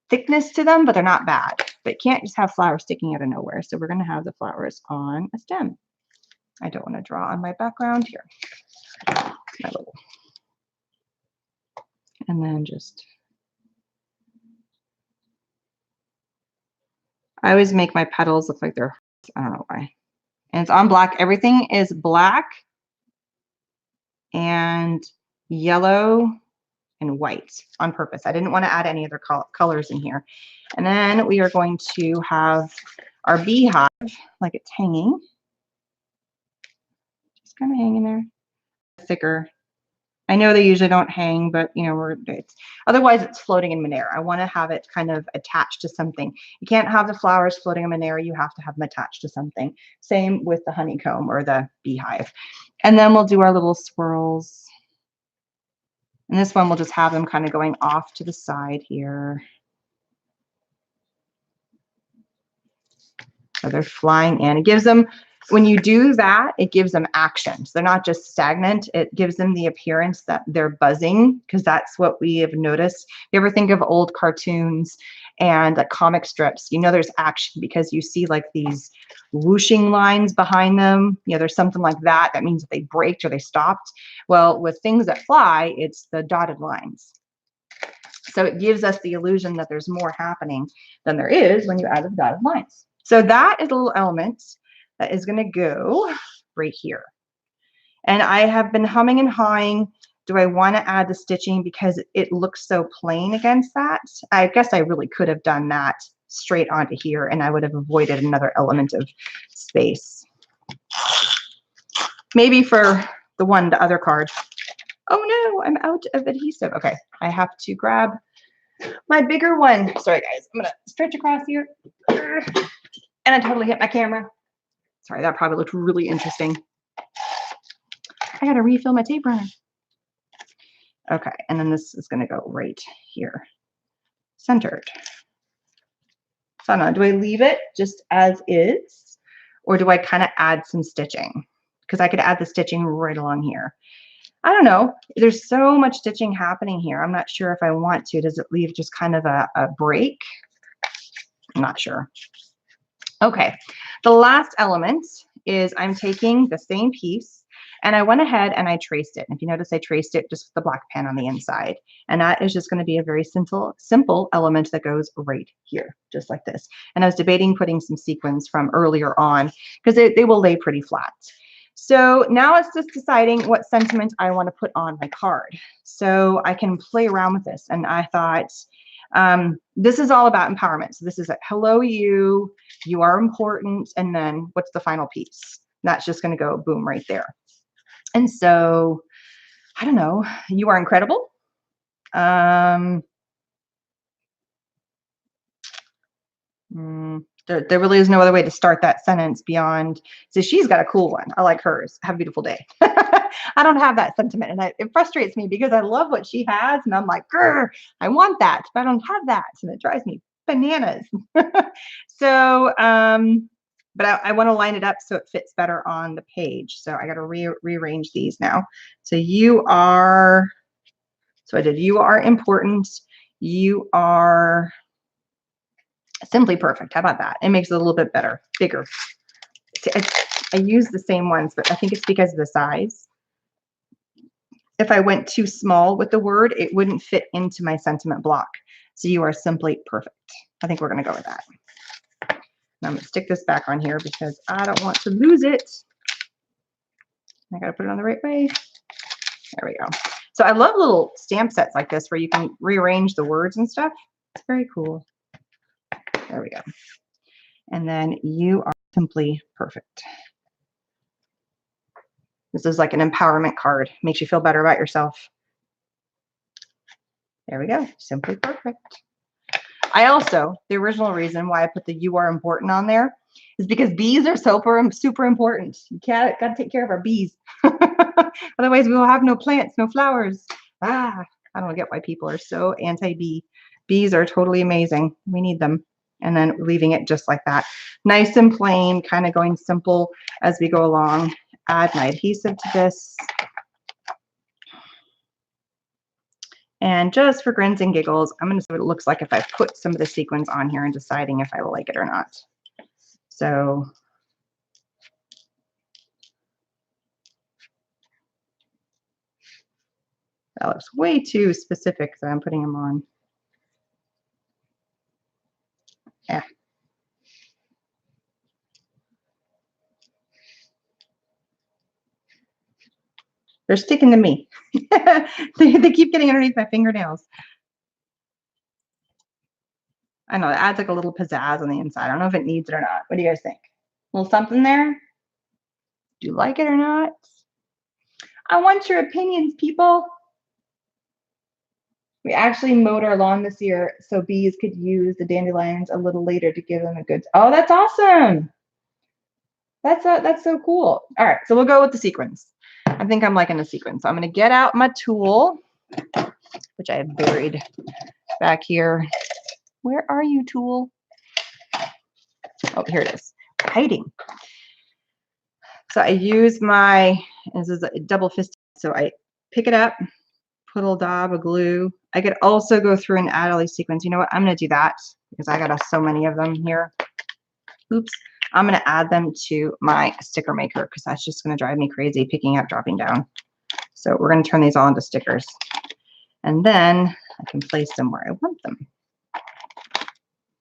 thickness to them, but they're not bad. But you can't just have flowers sticking out of nowhere. So we're going to have the flowers on a stem. I don't want to draw on my background here. My little. And then just, I always make my petals look like they're, I don't know why. And it's on black. Everything is black and yellow and white on purpose. I didn't want to add any other colors in here. And then we are going to have our beehive, like it's hanging. Just kind of hanging there. Thicker. I know they usually don't hang, but otherwise it's floating in midair. I want to have it kind of attached to something. You can't have the flowers floating in midair. You have to have them attached to something. Same with the honeycomb or the beehive. And then we'll do our little swirls. And this one we'll just have them kind of going off to the side here. So they're flying in. It gives them, when you do that, it gives them action. So they're not just stagnant. It gives them the appearance that they're buzzing, because that's what we have noticed. You ever think of old cartoons and comic strips? There's action because you see like these whooshing lines behind them. There's something like that. That means that they braked or they stopped. Well, with things that fly, it's the dotted lines. So it gives us the illusion that there's more happening than there is when you add the dotted lines. So that is a little element that is going to go right here. And I have been humming and hawing. Do I want to add the stitching because it looks so plain against that? I guess I really could have done that straight onto here and I would have avoided another element of space. Maybe for the other card. Oh no, I'm out of adhesive. Okay, I have to grab my bigger one. Sorry guys, I'm gonna stretch across here. And I totally hit my camera. Sorry, that probably looked really interesting. I gotta refill my tape runner. Okay, and then this is gonna go right here, centered. So I don't know, do I leave it just as is, or do I kind of add some stitching? Because I could add the stitching right along here. I don't know. There's so much stitching happening here. I'm not sure if I want to. Does it leave just kind of a break? I'm not sure. Okay, the last element is I'm taking the same piece and I went ahead and I traced it. And if you notice, I traced it just with the black pen on the inside. And that is just going to be a very simple element that goes right here, just like this. And I was debating putting some sequins from earlier on because they will lay pretty flat. So now it's just deciding what sentiment I want to put on my card. So I can play around with this. And I thought, this is all about empowerment. So this is a hello, you are important. And then what's the final piece? That's just going to go boom right there. And so, I don't know, you are incredible. There really is no other way to start that sentence beyond, so she's got a cool one. I like hers. Have a beautiful day. I don't have that sentiment. And it frustrates me because I love what she has. And I'm like, grr, I want that, but I don't have that. And it drives me bananas. So, but I want to line it up so it fits better on the page. So I got to rearrange these now. So you are, so I did, you are important. You are simply perfect. How about that? It makes it a little bit better, bigger. I use the same ones, but I think it's because of the size. If I went too small with the word, it wouldn't fit into my sentiment block. So you are simply perfect. I think we're going to go with that. Now I'm going to stick this back on here because I don't want to lose it. I got to put it on the right way. There we go. So I love little stamp sets like this where you can rearrange the words and stuff. It's very cool. There we go. And then you are simply perfect. This is like an empowerment card. Makes you feel better about yourself. There we go. Simply perfect. I also, the original reason why I put the you are important on there is because bees are super important. You got to take care of our bees. Otherwise, we will have no plants, no flowers. I don't get why people are so anti-bee. Bees are totally amazing. We need them. And then leaving it just like that. Nice and plain, kind of going simple as we go along. Add my adhesive to this. And just for grins and giggles, I'm going to see what it looks like if I put some of the sequins on here and deciding if I will like it or not. So that looks way too specific that I'm putting them on. Yeah. They're sticking to me. they keep getting underneath my fingernails. I know, it adds like a little pizzazz on the inside. I don't know if it needs it or not. What do you guys think? A little something there? Do you like it or not? I want your opinions, people. We actually mowed our lawn this year so bees could use the dandelions a little later to give them a good. Oh, that's awesome. That's so cool. All right, so we'll go with the sequins. I think I'm liking the sequins. So I'm going to get out my tool, which I have buried back here. Where are you, tool? Oh, here it is. Hiding. So I use my, this is a double fisted, so I pick it up, put a little dab of glue. I could also go through and add all these sequins. You know what? I'm going to do that because I got so many of them here. Oops. I'm going to add them to my sticker maker because that's just going to drive me crazy picking up, dropping down. So we're going to turn these all into stickers. And then I can place them where I want them.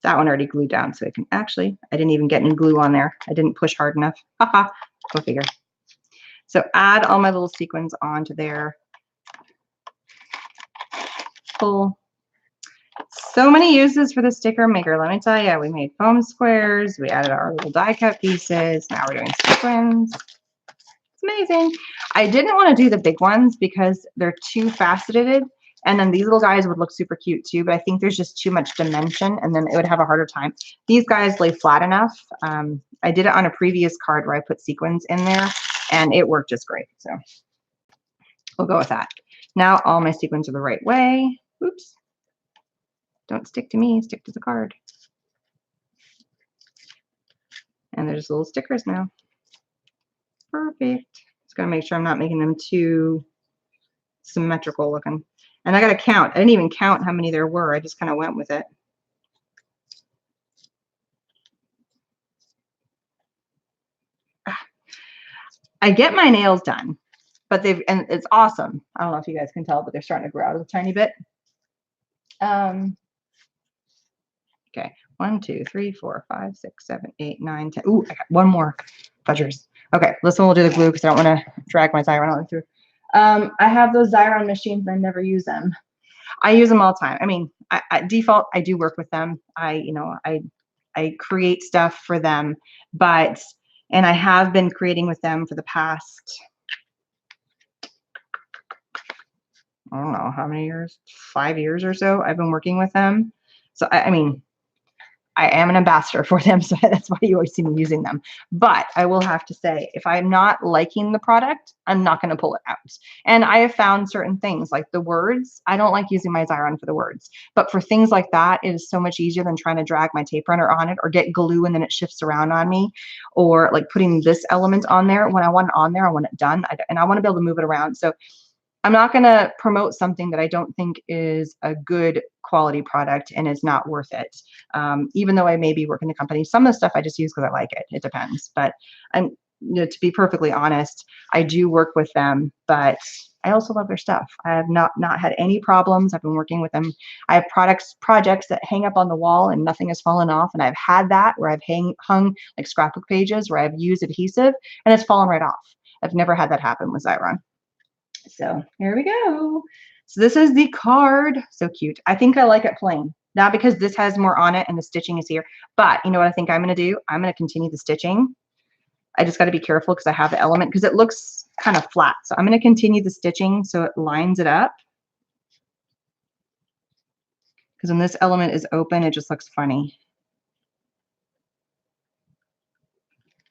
That one already glued down, so I can actually, I didn't even get any glue on there. I didn't push hard enough. Haha, go figure. So add all my little sequins onto there. Pull. So many uses for the sticker maker. Let me tell you, we made foam squares. We added our little die cut pieces. Now we're doing sequins. It's amazing. I didn't want to do the big ones because they're too faceted. And then these little guys would look super cute too, but I think there's just too much dimension and then it would have a harder time. These guys lay flat enough. I did it on a previous card where I put sequins in there and it worked just great. So we'll go with that. Now all my sequins are the right way. Oops. Don't stick to me, stick to the card. And there's little stickers now. Perfect. Just gotta make sure I'm not making them too symmetrical looking. And I got to count. I didn't even count how many there were. I just kind of went with it. I get my nails done, but and it's awesome. I don't know if you guys can tell, but they're starting to grow out a tiny bit. Okay. 1, 2, 3, 4, 5, 6, 7, 8, 9, 10. Ooh, I got one more. Fudgers. Okay. This one will do the glue because I don't want to drag my Xyron all the way through. I have those Xyron machines, but I never use them. I use them all the time. I mean, default, I do work with them. I create stuff for them, and I have been creating with them for the past, I don't know how many years, 5 years or so. I've been working with them. So, I mean, I am an ambassador for them, so that's why you always see me using them. But I will have to say, if I'm not liking the product, I'm not going to pull it out. And I have found certain things like the words. I don't like using my Xyron for the words, but for things like that, it is so much easier than trying to drag my tape runner on it or get glue and then it shifts around on me, or like putting this element on there. When I want it on there, I want it done, and I want to be able to move it around. So I'm not going to promote something that I don't think is a good quality product and is not worth it. Even though I may be working the company, some of the stuff I just use because I like it. It depends. But to be perfectly honest, I do work with them, but I also love their stuff. I have not had any problems. I've been working with them. I have projects that hang up on the wall and nothing has fallen off. And I've had that where I've hung like scrapbook pages where I've used adhesive and it's fallen right off. I've never had that happen with Xyron. So here we go. So this is the card. So cute. I think I like it plain. Not because this has more on it and the stitching is here. But you know what I think I'm going to do? I'm going to continue the stitching. I just got to be careful because I have the element because it looks kind of flat. So I'm going to continue the stitching so it lines it up. Because when this element is open, it just looks funny.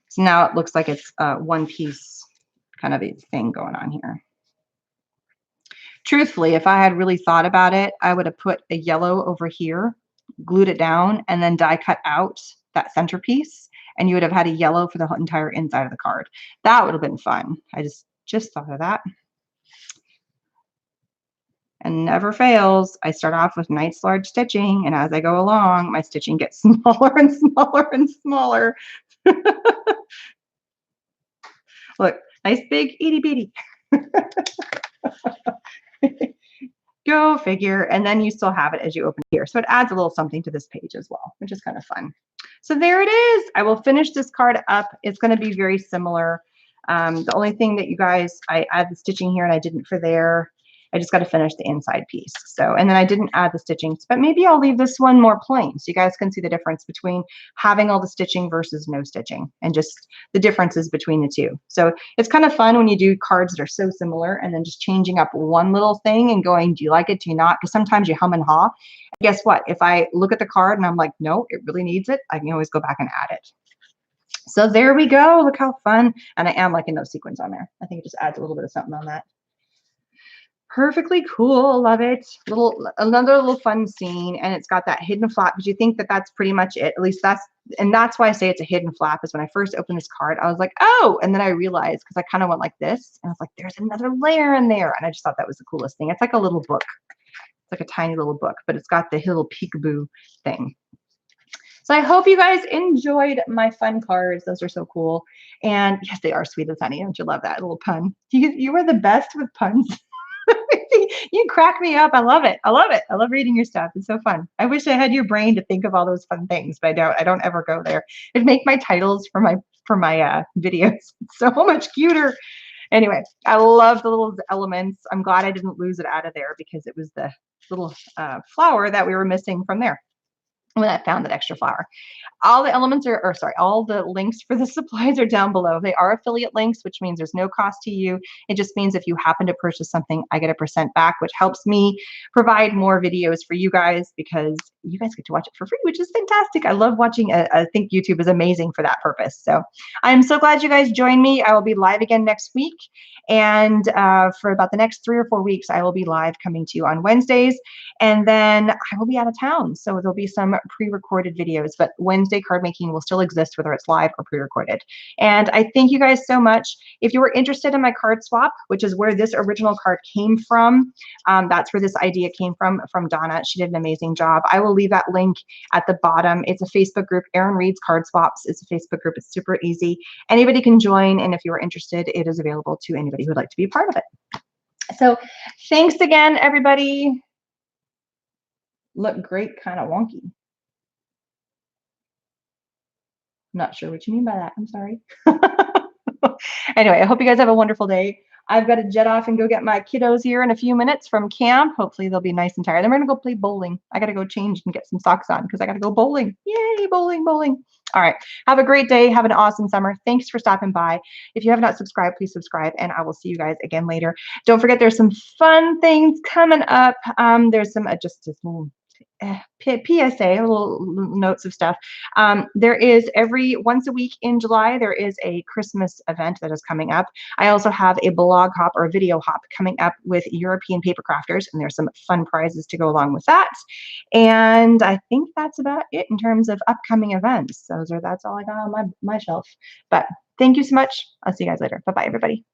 So now it looks like it's one piece kind of a thing going on here. Truthfully, if I had really thought about it, I would have put a yellow over here, glued it down, and then die cut out that centerpiece, and you would have had a yellow for the entire inside of the card. That would have been fun. I just thought of that. And never fails, I start off with nice large stitching, and as I go along, my stitching gets smaller and smaller and smaller. Look, nice big itty bitty. Go figure. And then you still have it as you open here. So it adds a little something to this page as well, which is kind of fun. So there it is. I will finish this card up. It's going to be very similar. The only thing that you guys, I add the stitching here and I didn't for there. I just got to finish the inside piece. So, and then I didn't add the stitching, but maybe I'll leave this one more plain so you guys can see the difference between having all the stitching versus no stitching and just the differences between the two. So it's kind of fun when you do cards that are so similar and then just changing up one little thing and going, do you like it? Do you not? Because sometimes you hum and haw. And guess what? If I look at the card and I'm like, no, it really needs it, I can always go back and add it. So there we go. Look how fun. And I am liking those sequins on there. I think it just adds a little bit of something on that. Perfectly cool. Love it. Another little fun scene, and it's got that hidden flap because you think that that's pretty much it. At least that's why I say it's a hidden flap. Is when I first opened this card, I was like, oh, and then I realized because I kind of went like this, and I was like, there's another layer in there, and I just thought that was the coolest thing. It's like a little book. It's like a tiny little book, but it's got the little peekaboo thing. So I hope you guys enjoyed my fun cards. Those are so cool, and yes, they are sweet as honey. Don't you love that little pun? You are the best with puns. You crack me up. I love it. I love it. I love reading your stuff. It's so fun. I wish I had your brain to think of all those fun things, but I don't. I don't ever go there. It'd make my titles for my videos so much cuter. Anyway, I love the little elements. I'm glad I didn't lose it out of there because it was the little flower that we were missing from there when I found that extra flower. All the elements are, or sorry, all the links for the supplies are down below. They are affiliate links, which means there's no cost to you. It just means if you happen to purchase something, I get a percent back, which helps me provide more videos for you guys because you guys get to watch it for free, which is fantastic. I love watching. I think YouTube is amazing for that purpose. So I'm so glad you guys joined me. I will be live again next week. And for about the next 3 or 4 weeks, I will be live coming to you on Wednesdays. And then I will be out of town. So there'll be some pre-recorded videos, but Wednesday card making will still exist, whether it's live or pre-recorded. And I thank you guys so much. If you were interested in my card swap, which is where this original card came from, that's where this idea came from Donna. She did an amazing job. I will leave that link at the bottom. It's a Facebook group, Erin Reed's Card Swaps. It's a Facebook group. It's super easy. Anybody can join. And if you are interested, it is available to anybody who would like to be a part of it. So thanks again, everybody. Look great, kind of wonky. Not sure what you mean by that. I'm sorry. Anyway, I hope you guys have a wonderful day. I've got to jet off and go get my kiddos here in a few minutes from camp. Hopefully they'll be nice and tired. Then we're going to go play bowling. I got to go change and get some socks on because I got to go bowling. Yay, bowling, bowling. All right. Have a great day. Have an awesome summer. Thanks for stopping by. If you have not subscribed, please subscribe, and I will see you guys again later. Don't forget there's some fun things coming up. There's some just little PSA, little notes of stuff. There is once a week in July, there is a Christmas event that is coming up. I also have a blog hop or a video hop coming up with European paper crafters, and there's some fun prizes to go along with that. And I think that's about it in terms of upcoming events. That's all I got on my shelf. But thank you so much. I'll see you guys later. Bye-bye, everybody.